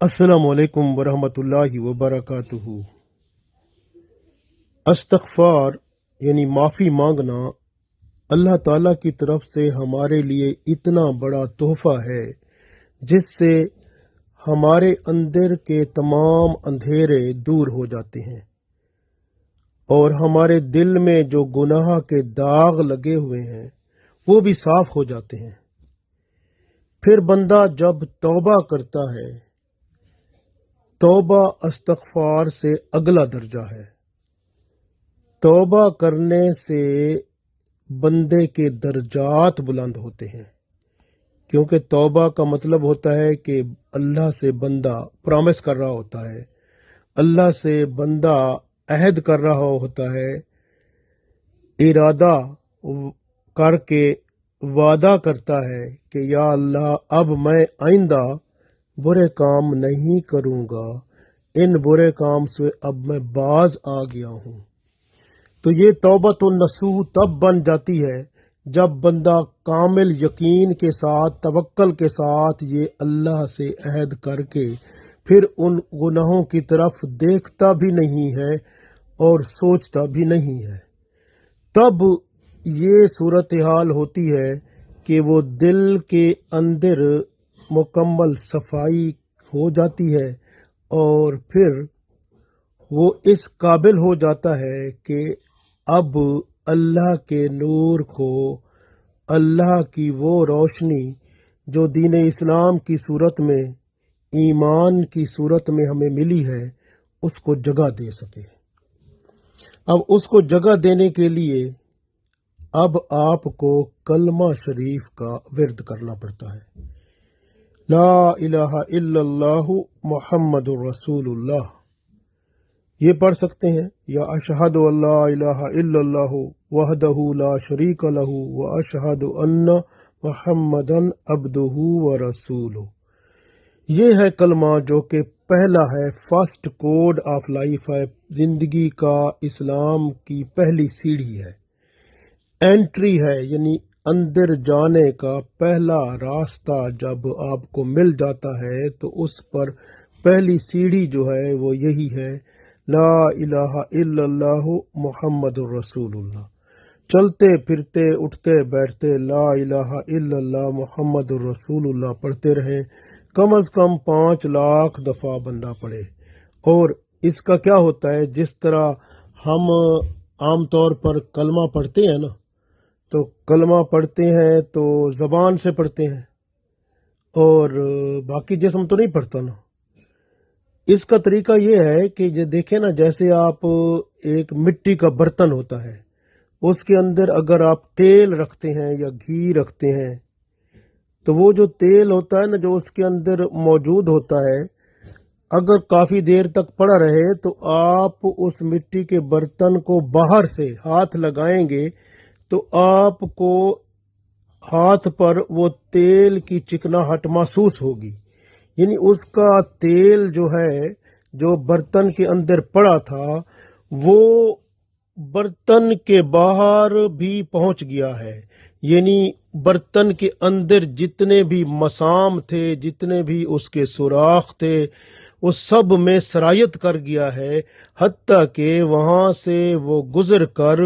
السلام علیکم ورحمۃ اللہ وبرکاتہ۔ استغفار یعنی معافی مانگنا اللہ تعالیٰ کی طرف سے ہمارے لیے اتنا بڑا تحفہ ہے جس سے ہمارے اندر کے تمام اندھیرے دور ہو جاتے ہیں اور ہمارے دل میں جو گناہ کے داغ لگے ہوئے ہیں وہ بھی صاف ہو جاتے ہیں۔ پھر بندہ جب توبہ کرتا ہے، توبہ استغفار سے اگلا درجہ ہے۔ توبہ کرنے سے بندے کے درجات بلند ہوتے ہیں، کیونکہ توبہ کا مطلب ہوتا ہے کہ اللہ سے بندہ پرامس کر رہا ہوتا ہے، اللہ سے بندہ عہد کر رہا ہوتا ہے، ارادہ کر کے وعدہ کرتا ہے کہ یا اللہ اب میں آئندہ برے کام نہیں کروں گا، ان برے کام سے اب میں باز آ گیا ہوں۔ تو یہ توبۃ النصوح تب بن جاتی ہے جب بندہ کامل یقین کے ساتھ، توکل کے ساتھ یہ اللہ سے عہد کر کے پھر ان گناہوں کی طرف دیکھتا بھی نہیں ہے اور سوچتا بھی نہیں ہے۔ تب یہ صورتحال ہوتی ہے کہ وہ دل کے اندر مکمل صفائی ہو جاتی ہے اور پھر وہ اس قابل ہو جاتا ہے کہ اب اللہ کے نور کو، اللہ کی وہ روشنی جو دین اسلام کی صورت میں، ایمان کی صورت میں ہمیں ملی ہے، اس کو جگہ دے سکے۔ اب اس کو جگہ دینے کے لیے اب آپ کو کلمہ شریف کا ورد کرنا پڑتا ہے۔ لا الہ الا اللہ محمد الرسول اللہ، یہ پڑھ سکتے ہیں، یا اشہد ان لا الہ الا اللہ وحدہ لا شریک لہ واشہد ان محمدا عبدہ ورسولہ۔ یہ ہے کلمہ جو کہ پہلا ہے، فرسٹ کوڈ آف لائف ہے، زندگی کا اسلام کی پہلی سیڑھی ہے، انٹری ہے، یعنی اندر جانے کا پہلا راستہ جب آپ کو مل جاتا ہے تو اس پر پہلی سیڑھی جو ہے وہ یہی ہے، لا الہ الا اللہ محمد الرسول اللہ۔ چلتے پھرتے اٹھتے بیٹھتے لا الہ الا اللہ محمد الرسول اللہ پڑھتے رہیں، کم از کم 5 لاکھ دفعہ بندہ پڑھے۔ اور اس کا کیا ہوتا ہے، جس طرح ہم عام طور پر کلمہ پڑھتے ہیں نا، تو کلمہ پڑھتے ہیں تو زبان سے پڑھتے ہیں اور باقی جسم تو نہیں پڑھتا نا۔ اس کا طریقہ یہ ہے کہ یہ دیکھیں نا، جیسے آپ ایک مٹی کا برتن ہوتا ہے، اس کے اندر اگر آپ تیل رکھتے ہیں یا گھی رکھتے ہیں تو وہ جو تیل ہوتا ہے نا، جو اس کے اندر موجود ہوتا ہے، اگر کافی دیر تک پڑا رہے تو آپ اس مٹی کے برتن کو باہر سے ہاتھ لگائیں گے تو آپ کو ہاتھ پر وہ تیل کی چکناہٹ محسوس ہوگی، یعنی اس کا تیل جو ہے جو برتن کے اندر پڑا تھا وہ برتن کے باہر بھی پہنچ گیا ہے، یعنی برتن کے اندر جتنے بھی مسام تھے، جتنے بھی اس کے سوراخ تھے، وہ سب میں سرایت کر گیا ہے، حتیٰ کہ وہاں سے وہ گزر کر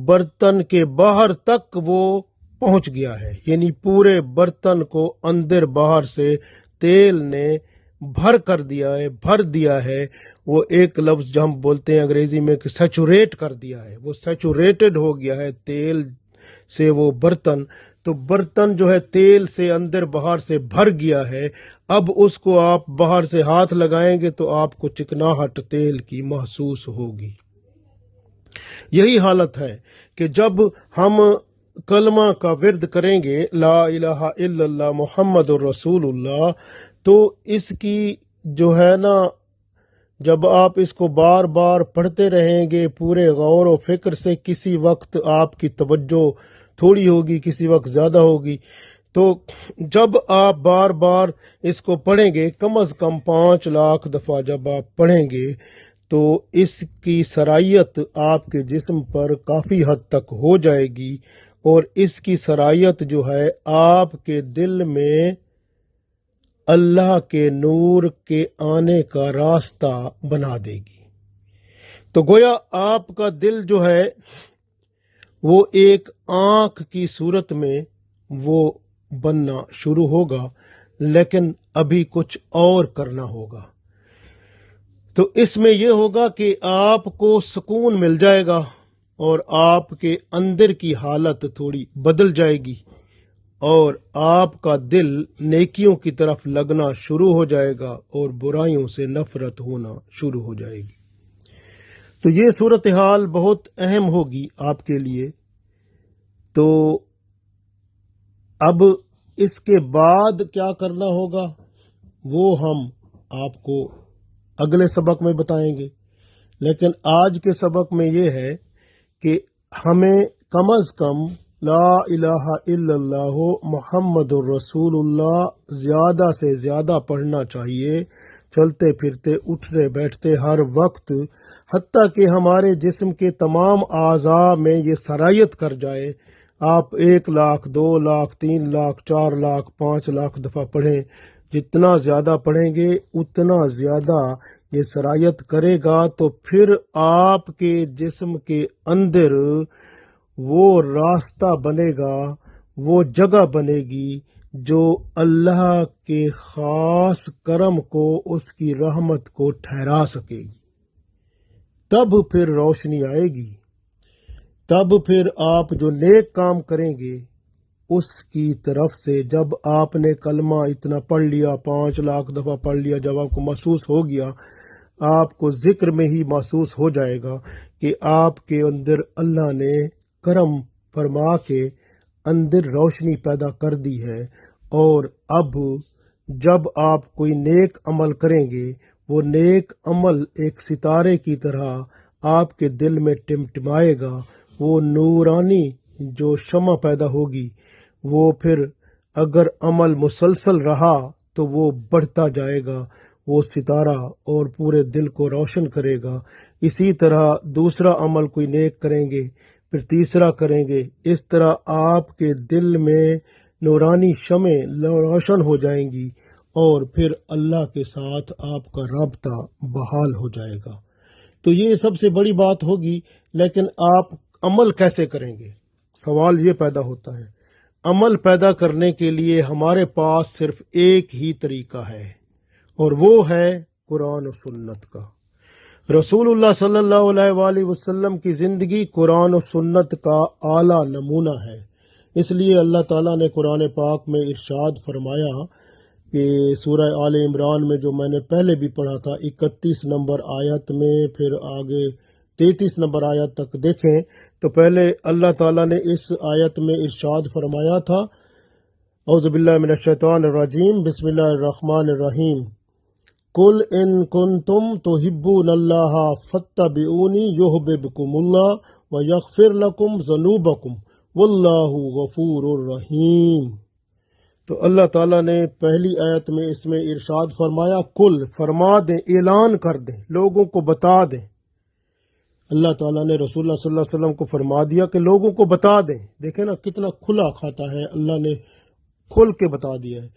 برتن کے باہر تک وہ پہنچ گیا ہے، یعنی پورے برتن کو اندر باہر سے تیل نے بھر دیا ہے۔ وہ ایک لفظ جو ہم بولتے ہیں انگریزی میں کہ سیچوریٹ کر دیا ہے، وہ سیچوریٹڈ ہو گیا ہے تیل سے وہ برتن، تو برتن جو ہے تیل سے اندر باہر سے بھر گیا ہے۔ اب اس کو آپ باہر سے ہاتھ لگائیں گے تو آپ کو چکناہٹ تیل کی محسوس ہوگی۔ یہی حالت ہے کہ جب ہم کلمہ کا ورد کریں گے، لا الہ الا اللہ محمد الرسول اللہ، تو اس کی جو ہے نا، جب آپ اس کو بار بار پڑھتے رہیں گے پورے غور و فکر سے، کسی وقت آپ کی توجہ تھوڑی ہوگی، کسی وقت زیادہ ہوگی، تو جب آپ بار بار اس کو پڑھیں گے، کم از کم 5 لاکھ دفعہ جب آپ پڑھیں گے تو اس کی سرایت آپ کے جسم پر کافی حد تک ہو جائے گی، اور اس کی سرایت جو ہے آپ کے دل میں اللہ کے نور کے آنے کا راستہ بنا دے گی۔ تو گویا آپ کا دل جو ہے وہ ایک آنکھ کی صورت میں وہ بننا شروع ہوگا، لیکن ابھی کچھ اور کرنا ہوگا۔ تو اس میں یہ ہوگا کہ آپ کو سکون مل جائے گا اور آپ کے اندر کی حالت تھوڑی بدل جائے گی اور آپ کا دل نیکیوں کی طرف لگنا شروع ہو جائے گا اور برائیوں سے نفرت ہونا شروع ہو جائے گی۔ تو یہ صورتحال بہت اہم ہوگی آپ کے لیے۔ تو اب اس کے بعد کیا کرنا ہوگا وہ ہم آپ کو اگلے سبق میں بتائیں گے، لیکن آج کے سبق میں یہ ہے کہ ہمیں کم از کم لا الہ الا اللہ محمد الرسول اللہ زیادہ سے زیادہ پڑھنا چاہیے، چلتے پھرتے اٹھتے بیٹھتے ہر وقت، حتیٰ کہ ہمارے جسم کے تمام اعضاء میں یہ سرایت کر جائے۔ آپ 1 لاکھ 2 لاکھ 3 لاکھ 4 لاکھ 5 لاکھ دفعہ پڑھیں، جتنا زیادہ پڑھیں گے اتنا زیادہ یہ سرایت کرے گا، تو پھر آپ کے جسم کے اندر وہ راستہ بنے گا، وہ جگہ بنے گی جو اللہ کے خاص کرم کو، اس کی رحمت کو ٹھہرا سکے گی۔ تب پھر روشنی آئے گی، تب پھر آپ جو نیک کام کریں گے اس کی طرف سے، جب آپ نے کلمہ اتنا پڑھ لیا، 5 لاکھ دفعہ پڑھ لیا، جب آپ کو محسوس ہو گیا، آپ کو ذکر میں ہی محسوس ہو جائے گا کہ آپ کے اندر اللہ نے کرم فرما کے اندر روشنی پیدا کر دی ہے، اور اب جب آپ کوئی نیک عمل کریں گے، وہ نیک عمل ایک ستارے کی طرح آپ کے دل میں ٹمٹمائے گا، وہ نورانی جو شمع پیدا ہوگی، وہ پھر اگر عمل مسلسل رہا تو وہ بڑھتا جائے گا، وہ ستارہ، اور پورے دل کو روشن کرے گا۔ اسی طرح دوسرا عمل کوئی نیک کریں گے، پھر تیسرا کریں گے، اس طرح آپ کے دل میں نورانی شمعیں روشن ہو جائیں گی، اور پھر اللہ کے ساتھ آپ کا رابطہ بحال ہو جائے گا۔ تو یہ سب سے بڑی بات ہوگی، لیکن آپ عمل کیسے کریں گے؟ سوال یہ پیدا ہوتا ہے۔ عمل پیدا کرنے کے لیے ہمارے پاس صرف ایک ہی طریقہ ہے، اور وہ ہے قرآن و سنت کا۔ رسول اللہ صلی اللہ علیہ وآلہ وسلم کی زندگی قرآن و سنت کا اعلیٰ نمونہ ہے۔ اس لیے اللہ تعالیٰ نے قرآن پاک میں ارشاد فرمایا کہ سورہ آل عمران میں، جو میں نے پہلے بھی پڑھا تھا، 31 نمبر آیت میں، پھر آگے 33 نمبر آیت تک دیکھیں تو پہلے اللہ تعالیٰ نے اس آیت میں ارشاد فرمایا تھا، اعوذ باللہ من الشیطان الرجیم، بسم اللہ الرحمن الرحیم، قل ان کنتم تحبون اللہ فاتبعونی یحببکم اللہ ویغفر لکم ذنوبکم واللہ غفور الرحیم۔ تو اللہ تعالیٰ نے پہلی آیت میں اس میں ارشاد فرمایا، کل، فرما دیں، اعلان کر دیں، لوگوں کو بتا دیں۔ اللہ تعالیٰ نے رسول اللہ صلی اللہ علیہ وسلم کو فرما دیا کہ لوگوں کو بتا دیں۔ دیکھیں نا کتنا کھلا کھاتا ہے، اللہ نے کھل کے بتا دیا ہے۔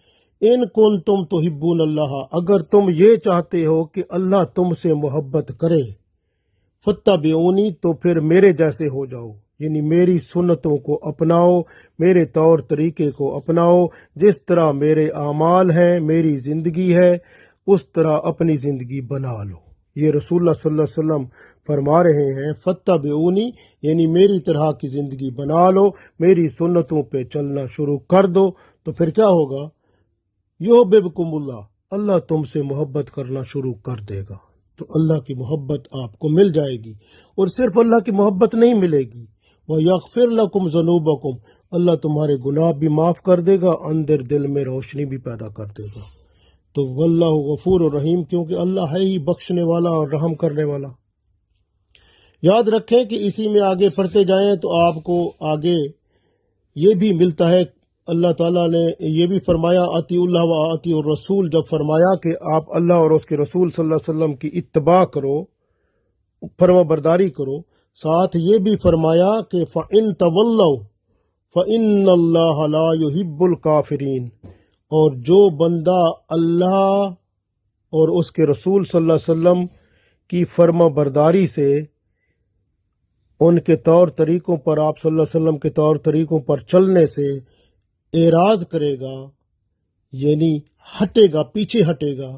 ان کنتم تحبون اللہ، اگر تم یہ چاہتے ہو کہ اللہ تم سے محبت کرے، فاتبعونی، تو پھر میرے جیسے ہو جاؤ، یعنی میری سنتوں کو اپناؤ، میرے طور طریقے کو اپناؤ، جس طرح میرے اعمال ہیں، میری زندگی ہے، اس طرح اپنی زندگی بنا لو۔ یہ رسول اللہ صلی اللہ علیہ وسلم فرما رہے ہیں، فاتبعونی، یعنی میری طرح کی زندگی بنا لو، میری سنتوں پہ چلنا شروع کر دو، تو پھر کیا ہوگا؟ یحببکم اللہ، اللہ تم سے محبت کرنا شروع کر دے گا۔ تو اللہ کی محبت آپ کو مل جائے گی، اور صرف اللہ کی محبت نہیں ملے گی، وَيَغْفِرْ لَكُمْ ذُنُوبَكُمْ، اللہ تمہارے گناہ بھی معاف کر دے گا، اندر دل میں روشنی بھی پیدا کر دے گا۔ تو واللہ غفور الرحیم، کیونکہ اللہ ہے ہی بخشنے والا اور رحم کرنے والا۔ یاد رکھیں کہ اسی میں آگے پڑھتے جائیں تو آپ کو آگے یہ بھی ملتا ہے، اللہ تعالیٰ نے یہ بھی فرمایا، اطیعوا اللہ و اطیعوا الرسول، جب فرمایا کہ آپ اللہ اور اس کے رسول صلی اللہ علیہ وسلم کی اتباع کرو، فرما برداری کرو، ساتھ یہ بھی فرمایا کہ فَإِن تَوَلَّوْا فَإِنَّ اللَّهَ لَا يُحِبُّ الْكَافِرِينَ، اور جو بندہ اللہ اور اس کے رسول صلی اللہ علیہ وسلم کی فرما برداری سے ان کے طور طریقوں پر آپ صلی اللہ علیہ وسلم کے طور طریقوں پر چلنے سے اعراض کرے گا، یعنی ہٹے گا، پیچھے ہٹے گا،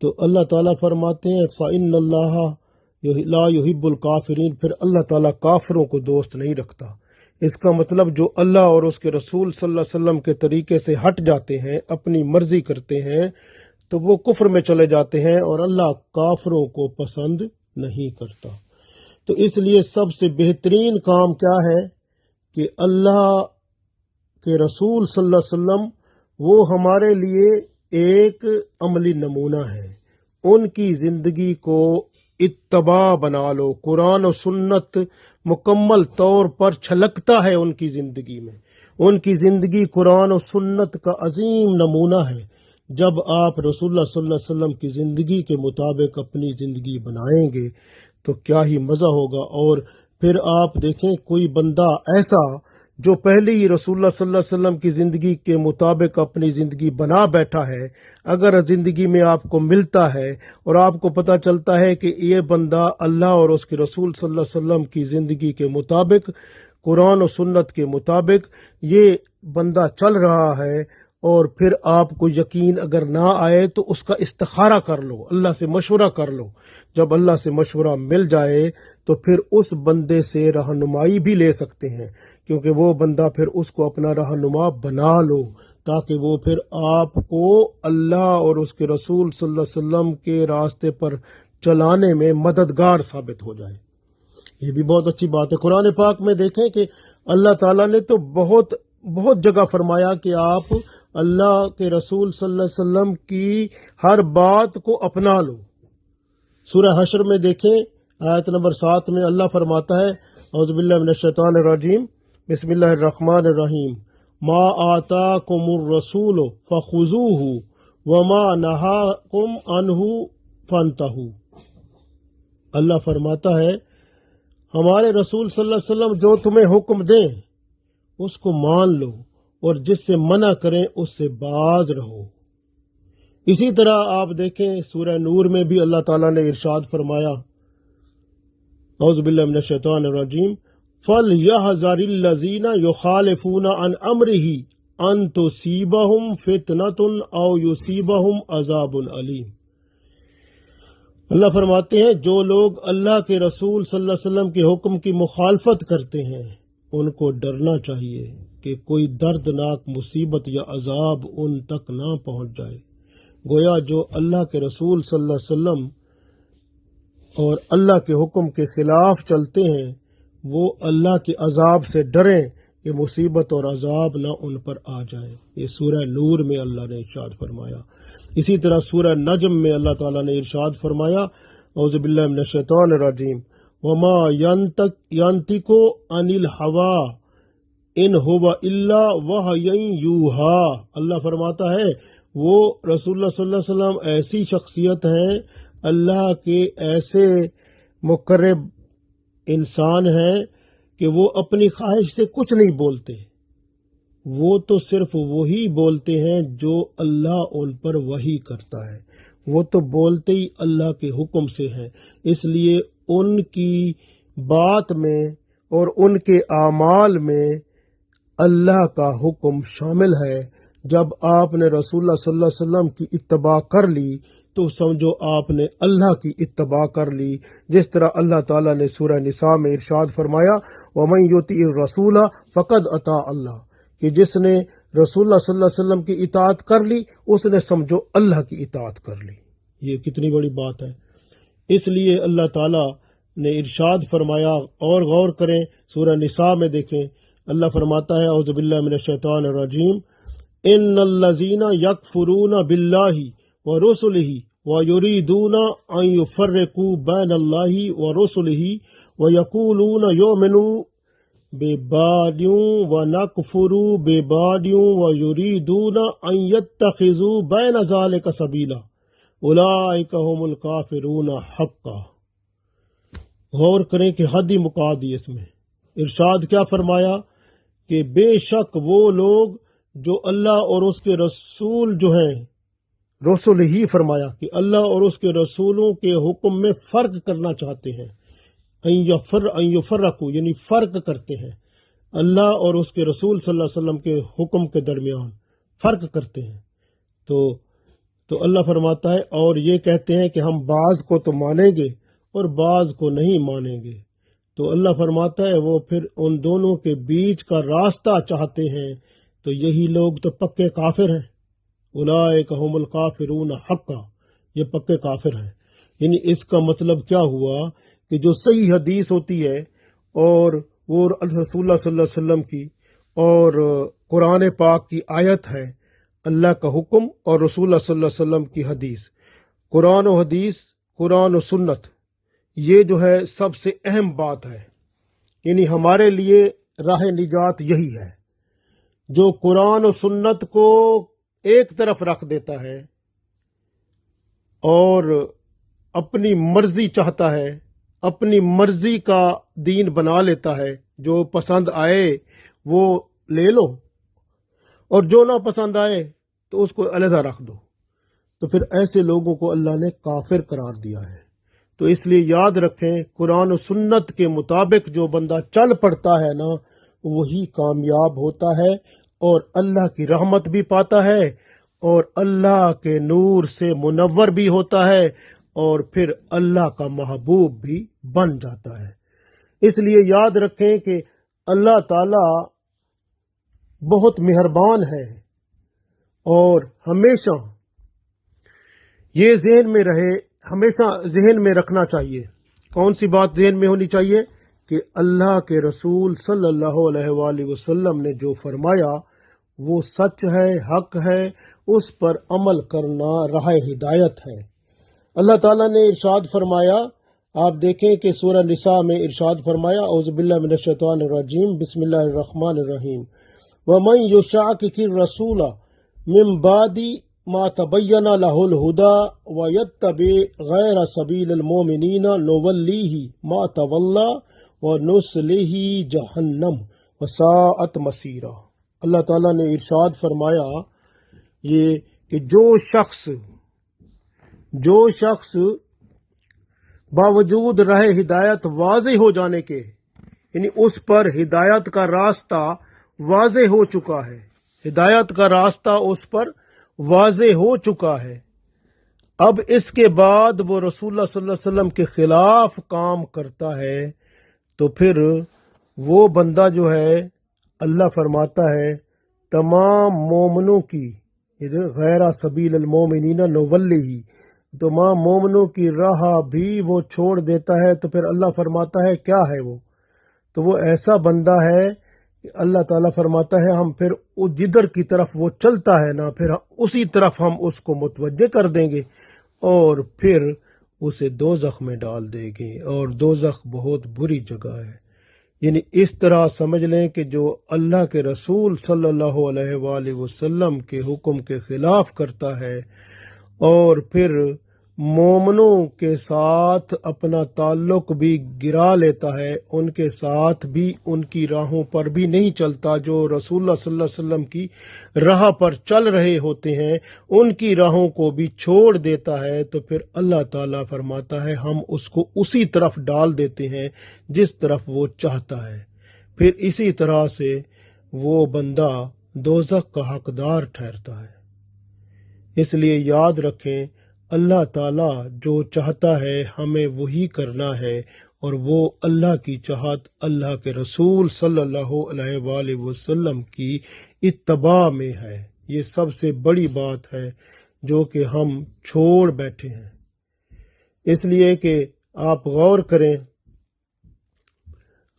تو اللہ تعالیٰ فرماتے ہیں فَإِنَّ اللَّهَ لَا يُحِبُّ الْكَافِرِينَ، پھر اللہ تعالیٰ کافروں کو دوست نہیں رکھتا۔ اس کا مطلب جو اللہ اور اس کے رسول صلی اللہ علیہ وسلم کے طریقے سے ہٹ جاتے ہیں، اپنی مرضی کرتے ہیں، تو وہ کفر میں چلے جاتے ہیں اور اللہ کافروں کو پسند نہیں کرتا۔ تو اس لیے سب سے بہترین کام کیا ہے کہ اللہ کے رسول صلی اللہ علیہ وسلم وہ ہمارے لیے ایک عملی نمونہ ہے، ان کی زندگی کو اتباع بنا لو۔ قرآن و سنت مکمل طور پر چھلکتا ہے ان کی زندگی میں، ان کی زندگی قرآن و سنت کا عظیم نمونہ ہے۔ جب آپ رسول اللہ صلی اللہ علیہ وسلم کی زندگی کے مطابق اپنی زندگی بنائیں گے تو کیا ہی مزہ ہوگا۔ اور پھر آپ دیکھیں کوئی بندہ ایسا جو پہلے ہی رسول اللہ صلی اللہ علیہ وسلم کی زندگی کے مطابق اپنی زندگی بنا بیٹھا ہے، اگر زندگی میں آپ کو ملتا ہے اور آپ کو پتہ چلتا ہے کہ یہ بندہ اللہ اور اس کے رسول صلی اللہ علیہ وسلم کی زندگی کے مطابق، قرآن و سنت کے مطابق یہ بندہ چل رہا ہے، اور پھر آپ کو یقین اگر نہ آئے تو اس کا استخارہ کر لو، اللہ سے مشورہ کر لو۔ جب اللہ سے مشورہ مل جائے تو پھر اس بندے سے رہنمائی بھی لے سکتے ہیں، کیونکہ وہ بندہ پھر اس کو اپنا رہنما بنا لو، تاکہ وہ پھر آپ کو اللہ اور اس کے رسول صلی اللہ علیہ وسلم کے راستے پر چلانے میں مددگار ثابت ہو جائے۔ یہ بھی بہت اچھی بات ہے۔ قرآن پاک میں دیکھیں کہ اللہ تعالیٰ نے تو بہت جگہ فرمایا کہ آپ اللہ کے رسول صلی اللہ علیہ وسلم کی ہر بات کو اپنا لو۔ سورہ حشر میں دیکھیں آیت نمبر 7 میں اللہ فرماتا ہے اعوذ باللہ من الشیطان الرجیم بسم اللہ الرحمن الرحیم ما آتاکم الرسول فخذوہ وما نہاکم عنہ فانتہوا۔ اللہ فرماتا ہے ہمارے رسول صلی اللہ علیہ وسلم جو تمہیں حکم دیں اس کو مان لو، اور جس سے منع کریں اس سے باز رہو۔ اسی طرح آپ دیکھیں سورہ نور میں بھی اللہ تعالیٰ نے ارشاد فرمایا اعوذ باللہ من الشیطان الرجیم فَلْيَحْذَرِ الَّذِينَ يُخَالِفُونَ عَنْ أَمْرِهِ أَن تُصِيبَهُمْ فِتْنَةٌ أَوْ يُصِيبَهُمْ عَذَابٌ أَلِيمٌ۔ اللہ فرماتے ہیں جو لوگ اللہ کے رسول صلی اللہ علیہ وسلم کے حکم کی مخالفت کرتے ہیں ان کو ڈرنا چاہیے کہ کوئی دردناک مصیبت یا عذاب ان تک نہ پہنچ جائے۔ گویا جو اللہ کے رسول صلی اللہ علیہ وسلم اور اللہ کے حکم کے خلاف چلتے ہیں وہ اللہ کے عذاب سے ڈریں کہ مصیبت اور عذاب نہ ان پر آ جائے۔ یہ سورہ نور میں اللہ نے ارشاد فرمایا۔ اسی طرح سورہ نجم میں اللہ تعالیٰ نے ارشاد فرمایا اعوذ باللہ من الشیطان الرجیم وما ينطق عن الهوى ان هو الا وحی یوحی۔ اللہ فرماتا ہے وہ رسول اللہ صلی اللہ علیہ وسلم ایسی شخصیت ہیں، اللہ کے ایسے مقرب انسان ہیں کہ وہ اپنی خواہش سے کچھ نہیں بولتے، وہ تو صرف وہی بولتے ہیں جو اللہ ان پر وحی کرتا ہے، وہ تو بولتے ہی اللہ کے حکم سے ہیں۔ اس لیے ان کی بات میں اور ان کے اعمال میں اللہ کا حکم شامل ہے۔ جب آپ نے رسول اللہ صلی اللہ علیہ وسلم کی اتباع کر لی تو سمجھو آپ نے اللہ کی اتباع کر لی، جس طرح اللہ تعالیٰ نے سورہ نساء میں ارشاد فرمایا وَمَن يُطِعِ الرَّسُولَ فَقَدْ أَطَاعَ اللَّهَ، کہ جس نے رسول اللہ صلی اللہ علیہ وسلم کی اطاعت کر لی اس نے سمجھو اللہ کی اطاعت کر لی۔ یہ کتنی بڑی بات ہے۔ اس لیے اللہ تعالیٰ نے ارشاد فرمایا، اور غور کریں سورہ نساء میں دیکھیں اللہ فرماتا ہے اعوذ باللہ من الشیطان الرجیم ان الذین یکفرون باللہ ورسلہ ویریدون ان یفرقوا بین اللہ ورسلہ ویقولون یؤمنون ببعض ونکفر ببعض ویریدون ان یتخذوا بین ذلک سبیلا اولئک هم الکافرون حقا۔ غور کریں کہ حد ہی مکا دی اس میں۔ ارشاد کیا فرمایا کہ بے شک وہ لوگ جو اللہ اور اس کے رسول جو ہیں، رسول ہی فرمایا کہ اللہ اور اس کے رسولوں کے حکم میں فرق کرنا چاہتے ہیں، ان یفرقوا یعنی فرق کرتے ہیں، اللہ اور اس کے رسول صلی اللہ علیہ وسلم کے حکم کے درمیان فرق کرتے ہیں، تو اللہ فرماتا ہے اور یہ کہتے ہیں کہ ہم بعض کو تو مانیں گے اور بعض کو نہیں مانیں گے، تو اللہ فرماتا ہے وہ پھر ان دونوں کے بیچ کا راستہ چاہتے ہیں، تو یہی لوگ تو پکے کافر ہیں، اولئک هم الکافرون حقا، یہ پکے کافر ہیں۔ یعنی اس کا مطلب کیا ہوا کہ جو صحیح حدیث ہوتی ہے اور وہ رسول اللہ صلی اللہ علیہ وسلم کی اور قرآن پاک کی آیت ہے، اللہ کا حکم اور رسول اللہ صلی اللہ علیہ وسلم کی حدیث، قرآن و حدیث، قرآن و سنت، یہ جو ہے سب سے اہم بات ہے۔ یعنی ہمارے لیے راہ نجات یہی ہے۔ جو قرآن و سنت کو ایک طرف رکھ دیتا ہے اور اپنی مرضی چاہتا ہے، اپنی مرضی کا دین بنا لیتا ہے، جو پسند آئے وہ لے لو اور جو نہ پسند آئے تو اس کو علیحدہ رکھ دو، تو پھر ایسے لوگوں کو اللہ نے کافر قرار دیا ہے۔ تو اس لیے یاد رکھیں، قرآن و سنت کے مطابق جو بندہ چل پڑتا ہے نا، وہی کامیاب ہوتا ہے اور اللہ کی رحمت بھی پاتا ہے اور اللہ کے نور سے منور بھی ہوتا ہے اور پھر اللہ کا محبوب بھی بن جاتا ہے۔ اس لیے یاد رکھیں کہ اللہ تعالی بہت مہربان ہے اور ہمیشہ یہ ذہن میں رہے، ہمیشہ ذہن میں رکھنا چاہیے۔ کون سی بات ذہن میں ہونی چاہیے؟ کہ اللہ کے رسول صلی اللہ علیہ وآلہ وسلم نے جو فرمایا وہ سچ ہے، حق ہے، اس پر عمل کرنا راہ ہدایت ہے۔ اللہ تعالیٰ نے ارشاد فرمایا، آپ دیکھیں کہ سورہ نساء میں ارشاد فرمایا، اعوذ باللہ من الشیطان الرجیم، بسم اللہ الرحمن الرحیم، وَمَن يُشَاقِقِ الرَّسُولَ مِن بَعْدِ مَا تَبَيَّنَ لَهُ الْهُدَى وَيَتَّبِعْ غَيْرَ سَبِيلِ الْمُؤْمِنِينَ نُوَلِّهِ مَا تَوَلَّى وَنُصْلِهِ جَهَنَّمَ وَسَاءَتْ مَصِيرًا۔ اللہ تعالیٰ نے ارشاد فرمایا یہ کہ جو شخص باوجود راہ ہدایت واضح ہو جانے کے، یعنی اس پر ہدایت کا راستہ واضح ہو چکا ہے، ہدایت کا راستہ اس پر واضح ہو چکا ہے، اب اس کے بعد وہ رسول اللہ صلی اللہ علیہ وسلم کے خلاف کام کرتا ہے، تو پھر وہ بندہ جو ہے، اللہ فرماتا ہے تمام مومنوں کی، غیر سبیل المومنین نولیہ، تمام مومنوں کی راہ بھی وہ چھوڑ دیتا ہے، تو پھر اللہ فرماتا ہے کیا ہے وہ؟ تو وہ ایسا بندہ ہے کہ اللہ تعالیٰ فرماتا ہے ہم پھر جدھر کی طرف وہ چلتا ہے نا، پھر اسی طرف ہم اس کو متوجہ کر دیں گے اور پھر اسے دوزخ میں ڈال دیں گے، اور دوزخ بہت بری جگہ ہے۔ یعنی اس طرح سمجھ لیں کہ جو اللہ کے رسول صلی اللہ علیہ وآلہ وسلم کے حکم کے خلاف کرتا ہے اور پھر مومنوں کے ساتھ اپنا تعلق بھی گرا لیتا ہے، ان کے ساتھ بھی ان کی راہوں پر بھی نہیں چلتا، جو رسول اللہ صلی اللہ علیہ وسلم کی راہ پر چل رہے ہوتے ہیں ان کی راہوں کو بھی چھوڑ دیتا ہے، تو پھر اللہ تعالیٰ فرماتا ہے ہم اس کو اسی طرف ڈال دیتے ہیں جس طرف وہ چاہتا ہے، پھر اسی طرح سے وہ بندہ دوزخ کا حقدار ٹھہرتا ہے۔ اس لیے یاد رکھیں، اللہ تعالیٰ جو چاہتا ہے ہمیں وہی کرنا ہے، اور وہ اللہ کی چاہت اللہ کے رسول صلی اللہ علیہ وآلہ وسلم کی اتباع میں ہے۔ یہ سب سے بڑی بات ہے جو کہ ہم چھوڑ بیٹھے ہیں۔ اس لیے کہ آپ غور کریں،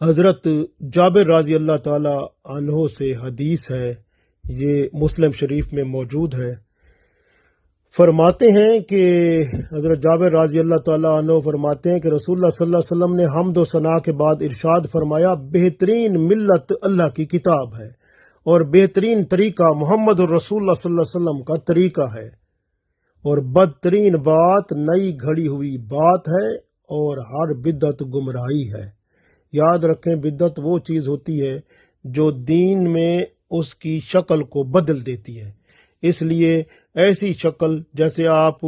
حضرت جابر رضی اللہ تعالی عنہ سے حدیث ہے، یہ مسلم شریف میں موجود ہے، فرماتے ہیں کہ حضرت جابر رضی اللہ تعالیٰ عنہ فرماتے ہیں کہ رسول اللہ صلی اللہ علیہ وسلم نے حمد و ثنا کے بعد ارشاد فرمایا، بہترین ملت اللہ کی کتاب ہے اور بہترین طریقہ محمد الرسول اللہ صلی اللہ علیہ وسلم کا طریقہ ہے، اور بدترین بات نئی گھڑی ہوئی بات ہے اور ہر بدعت گمراہی ہے۔ یاد رکھیں، بدعت وہ چیز ہوتی ہے جو دین میں اس کی شکل کو بدل دیتی ہے۔ اس لیے ایسی شکل، جیسے آپ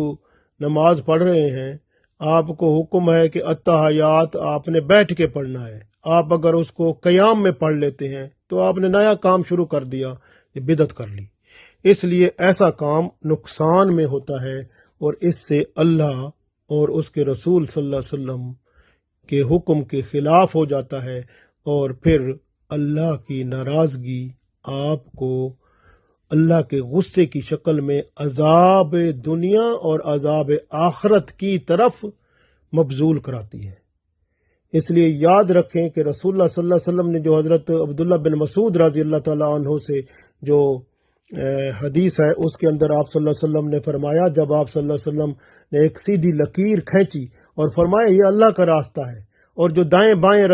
نماز پڑھ رہے ہیں، آپ کو حکم ہے کہ التحیات آپ نے بیٹھ کے پڑھنا ہے، آپ اگر اس کو قیام میں پڑھ لیتے ہیں تو آپ نے نیا کام شروع کر دیا، یہ بدعت کر لی۔ اس لیے ایسا کام نقصان میں ہوتا ہے، اور اس سے اللہ اور اس کے رسول صلی اللہ علیہ وسلم کے حکم کے خلاف ہو جاتا ہے، اور پھر اللہ کی ناراضگی آپ کو اللہ کے غصے کی شکل میں عذاب دنیا اور عذاب آخرت کی طرف مبذول کراتی ہے۔ اس لیے یاد رکھیں کہ رسول اللہ صلی اللہ علیہ وسلم نے جو حضرت عبداللہ بن مسعود رضی اللہ تعالیٰ عنہ سے جو حدیث ہے، اس کے اندر آپ صلی اللہ علیہ وسلم نے فرمایا، جب آپ صلی اللہ علیہ وسلم نے ایک سیدھی لکیر کھینچی اور فرمایا یہ اللہ کا راستہ ہے، اور جو دائیں بائیں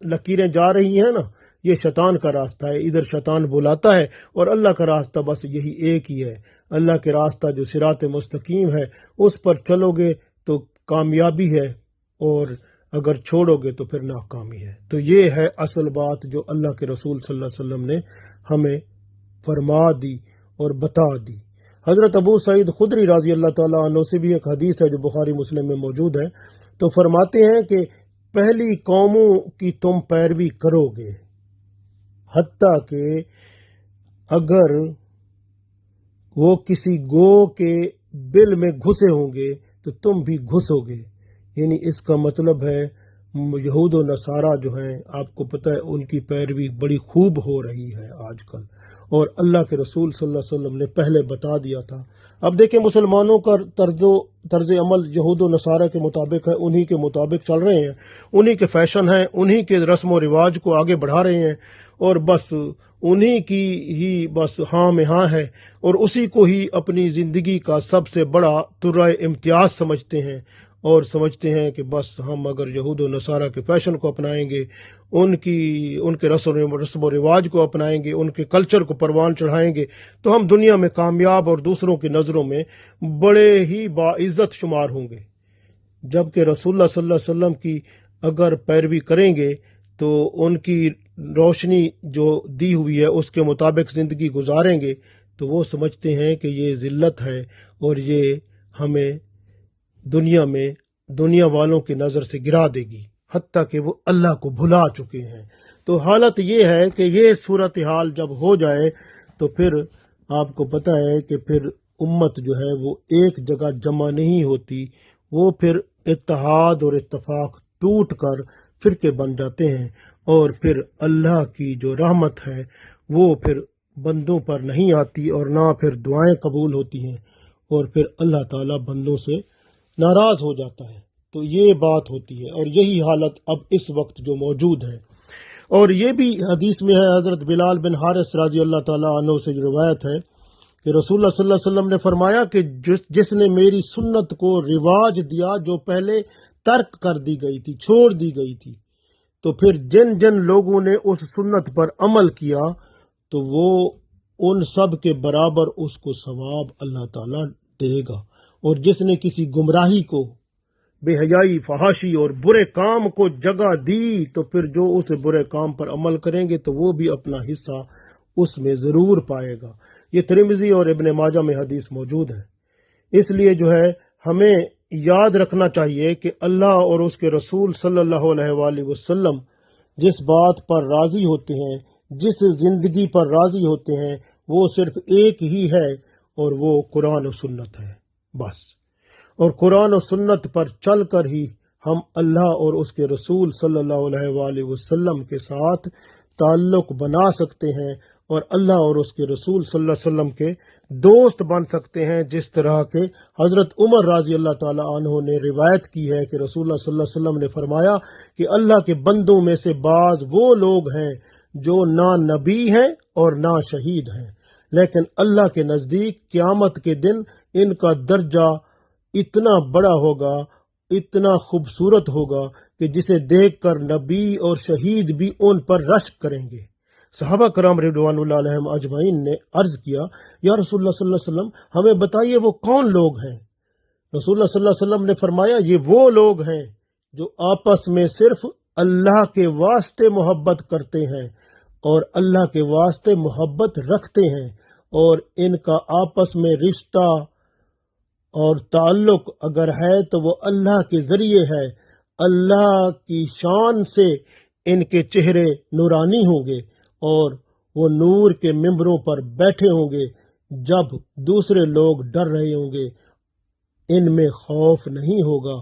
لکیریں جا رہی ہیں نا، یہ شیطان کا راستہ ہے، ادھر شیطان بلاتا ہے، اور اللہ کا راستہ بس یہی ایک ہی ہے۔ اللہ کے راستہ جو صراط مستقیم ہے، اس پر چلو گے تو کامیابی ہے، اور اگر چھوڑو گے تو پھر ناکامی ہے۔ تو یہ ہے اصل بات جو اللہ کے رسول صلی اللہ علیہ وسلم نے ہمیں فرما دی اور بتا دی۔ حضرت ابو سعید خدری رضی اللہ تعالیٰ عنہ سے بھی ایک حدیث ہے جو بخاری مسلم میں موجود ہے، تو فرماتے ہیں کہ پہلی قوموں کی تم پیروی کرو گے، حتیٰ کہ اگر وہ کسی گو کے بل میں گھسے ہوں گے تو تم بھی گھسو گے۔ یعنی اس کا مطلب ہے یہود و نصارہ جو ہیں، آپ کو پتہ ہے ان کی پیروی بڑی خوب ہو رہی ہے آج کل، اور اللہ کے رسول صلی اللہ علیہ وسلم نے پہلے بتا دیا تھا۔ اب دیکھیں مسلمانوں کا طرز عمل یہود و نصارہ کے مطابق ہے، انہی کے مطابق چل رہے ہیں، انہی کے فیشن ہیں، انہی کے رسم و رواج کو آگے بڑھا رہے ہیں، اور بس انہی کی ہی بس ہاں میں ہاں ہے، اور اسی کو ہی اپنی زندگی کا سب سے بڑا ترہ امتیاز سمجھتے ہیں، اور سمجھتے ہیں کہ بس ہم اگر یہود و نصارہ کے فیشن کو اپنائیں گے، ان کے رسم و رواج کو اپنائیں گے، ان کے کلچر کو پروان چڑھائیں گے، تو ہم دنیا میں کامیاب اور دوسروں کی نظروں میں بڑے ہی باعزت شمار ہوں گے۔ جبکہ رسول اللہ صلی اللہ علیہ وسلم کی اگر پیروی کریں گے تو ان کی روشنی جو دی ہوئی ہے اس کے مطابق زندگی گزاریں گے، تو وہ سمجھتے ہیں کہ یہ ذلت ہے، اور یہ ہمیں دنیا والوں کی نظر سے گرا دے گی، حتیٰ کہ وہ اللہ کو بھلا چکے ہیں۔ تو حالت یہ ہے کہ یہ صورتحال جب ہو جائے تو پھر آپ کو پتہ ہے کہ پھر امت جو ہے وہ ایک جگہ جمع نہیں ہوتی، وہ پھر اتحاد اور اتفاق ٹوٹ کر فرقے بن جاتے ہیں، اور پھر اللہ کی جو رحمت ہے وہ پھر بندوں پر نہیں آتی، اور نہ پھر دعائیں قبول ہوتی ہیں، اور پھر اللہ تعالیٰ بندوں سے ناراض ہو جاتا ہے۔ تو یہ بات ہوتی ہے، اور یہی حالت اب اس وقت جو موجود ہے۔ اور یہ بھی حدیث میں ہے، حضرت بلال بن حارث رضی اللہ تعالیٰ عنہ سے جو روایت ہے کہ رسول اللہ صلی اللہ علیہ وسلم نے فرمایا کہ جس نے میری سنت کو رواج دیا جو پہلے ترک کر دی گئی تھی، چھوڑ دی گئی تھی، تو پھر جن جن لوگوں نے اس سنت پر عمل کیا تو وہ ان سب کے برابر اس کو ثواب اللہ تعالیٰ دے گا، اور جس نے کسی گمراہی کو، بے حیائی، فحاشی اور برے کام کو جگہ دی تو پھر جو اس برے کام پر عمل کریں گے تو وہ بھی اپنا حصہ اس میں ضرور پائے گا۔ یہ ترمذی اور ابن ماجہ میں حدیث موجود ہے۔ اس لیے جو ہے ہمیں یاد رکھنا چاہیے کہ اللہ اور اس کے رسول صلی اللہ علیہ وآلہ وسلم جس بات پر راضی ہوتے ہیں، جس زندگی پر راضی ہوتے ہیں، وہ صرف ایک ہی ہے، اور وہ قرآن و سنت ہے بس۔ اور قرآن و سنت پر چل کر ہی ہم اللہ اور اس کے رسول صلی اللہ علیہ وآلہ وسلم کے ساتھ تعلق بنا سکتے ہیں، اور اللہ اور اس کے رسول صلی اللہ علیہ وسلم کے دوست بن سکتے ہیں، جس طرح کے حضرت عمر رضی اللہ تعالیٰ عنہ نے روایت کی ہے کہ رسول اللہ صلی اللہ علیہ وسلم نے فرمایا کہ اللہ کے بندوں میں سے بعض وہ لوگ ہیں جو نہ نبی ہیں اور نہ شہید ہیں، لیکن اللہ کے نزدیک قیامت کے دن ان کا درجہ اتنا بڑا ہوگا، اتنا خوبصورت ہوگا کہ جسے دیکھ کر نبی اور شہید بھی ان پر رشک کریں گے۔ صحابہ کرام رضوان اللہ علیہم اجمعین نے عرض کیا، یا رسول اللہ صلی اللہ علیہ وسلم ہمیں بتائیے وہ کون لوگ ہیں؟ رسول اللہ صلی اللہ علیہ وسلم نے فرمایا، یہ وہ لوگ ہیں جو آپس میں صرف اللہ کے واسطے محبت کرتے ہیں اور اللہ کے واسطے محبت رکھتے ہیں، اور ان کا آپس میں رشتہ اور تعلق اگر ہے تو وہ اللہ کے ذریعے ہے۔ اللہ کی شان سے ان کے چہرے نورانی ہوں گے، اور وہ نور کے ممبروں پر بیٹھے ہوں گے۔ جب دوسرے لوگ ڈر رہے ہوں گے ان میں خوف نہیں ہوگا،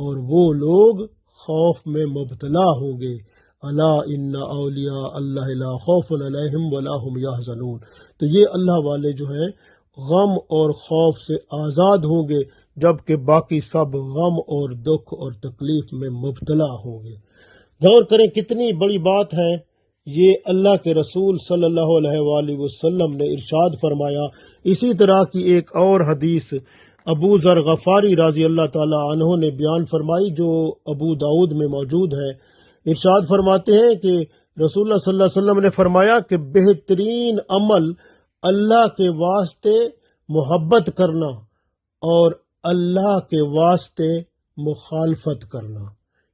اور وہ لوگ خوف میں مبتلا ہوں گے۔ الا ان اولیاء اللہ لا خوف علیہم ولا هم یحزنون۔ تو یہ اللہ والے جو ہیں غم اور خوف سے آزاد ہوں گے، جبکہ باقی سب غم اور دکھ اور تکلیف میں مبتلا ہوں گے۔ غور کریں کتنی بڑی بات ہے۔ یہ اللہ کے رسول صلی اللہ علیہ وآلہ وسلم نے ارشاد فرمایا۔ اسی طرح کی ایک اور حدیث ابو ذر غفاری رضی اللہ تعالی عنہ نے بیان فرمائی، جو ابو داؤد میں موجود ہے۔ ارشاد فرماتے ہیں کہ رسول اللہ صلی اللہ علیہ وسلم نے فرمایا کہ بہترین عمل اللہ کے واسطے محبت کرنا اور اللہ کے واسطے مخالفت کرنا،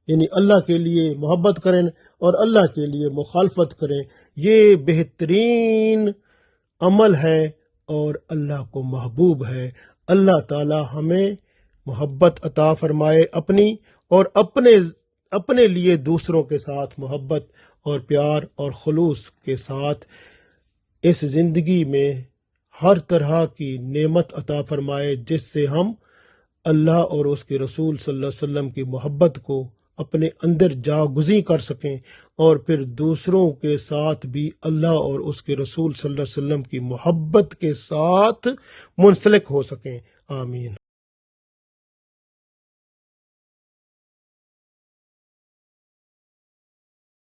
یعنی اللہ کے لیے محبت کریں اور اللہ کے لیے مخالفت کریں، یہ بہترین عمل ہے اور اللہ کو محبوب ہے۔ اللہ تعالی ہمیں محبت عطا فرمائے اپنی، اور اپنے لیے دوسروں کے ساتھ محبت اور پیار اور خلوص کے ساتھ اس زندگی میں ہر طرح کی نعمت عطا فرمائے، جس سے ہم اللہ اور اس کے رسول صلی اللہ علیہ وسلم کی محبت کو اپنے اندر جاگزیں کر سکیں، اور پھر دوسروں کے ساتھ بھی اللہ اور اس کے رسول صلی اللہ علیہ وسلم کی محبت کے ساتھ منسلک ہو سکیں۔ آمین۔